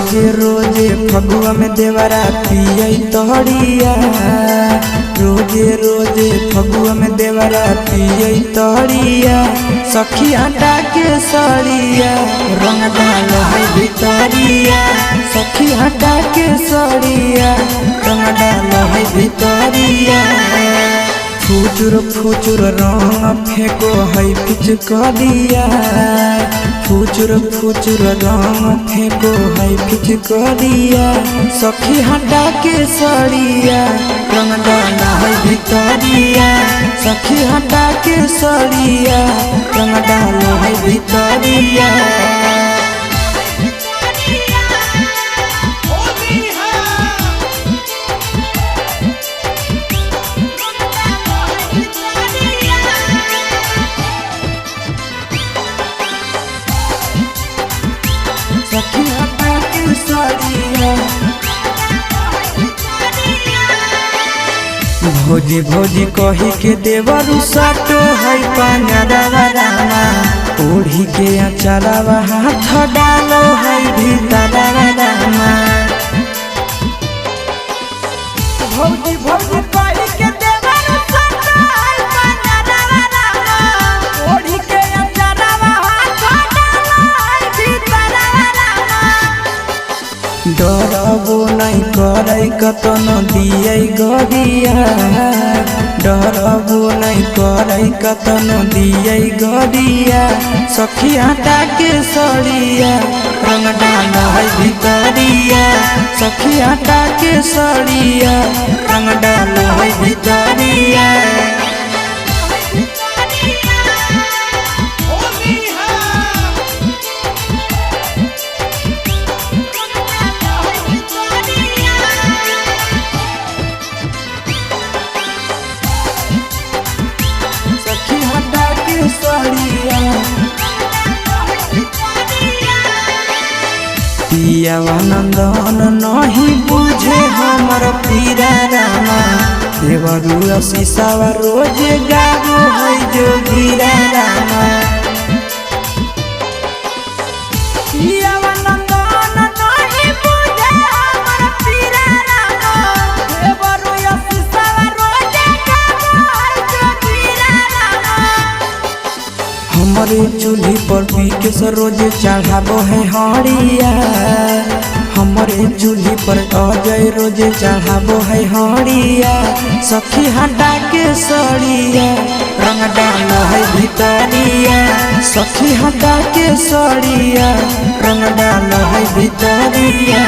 रोजे रोजे फगुआ में देवरा पियई तोहरिया, रोजे रोजे फगुआ में देवरा पियई तोहरिया। सखी हटा के सड़िया रंग डाल है भितरिया, सखी हटा के सड़िया रंग डाल है भितरिया। फुचुर फुचुर रंग फेंको है पिचकारिया, फुचुर फुचुर रंग फेंको है पिचकारिया। सखी हटा के सड़िया रंग डाला है भितरिया, सखी हटा के सड़िया रंग डाला है भितरिया। सखी हटा के सड़िया भोजी भोजी कही के देवरु साटो है पांजरवा रामा, ओढ़ी के अचारवा हाथ डालो है भीतरवा रामा। भोजी भोजी कही के देवरु साटो है पांजरवा रामा, ओढ़ी के अचारवा हाथ डालो है भीतरवा रामा। डरबो नहीं करे कतन दिए गरिया, डरबो नहीं करे कतन दिए गरिया। सखी हटा के सड़िया रंग डाल है भितरिया, सखी हटा के सड़िया रंग डाल है भितरिया। पियावा नंदन नहीं बुझे हमर पीरा रामा, देवरु शीशावा रोजे गाबो है जो गिरा रामा। पियावा नंदन नहीं बुझे हमर पीरा रामा, देवरु शीशावा रोजे गाबो है जो गिरा रामा। हमरे चूल्ही पर पी से रोजे चढ़ाबो है हड़िया, हमरे चूल्ही पर अजय रोजे चढ़ाबो है हड़िया। सखी हटा के सड़िया रंग डाल है भितरिया, सखी हटा के सड़िया रंग डाल है भितरिया।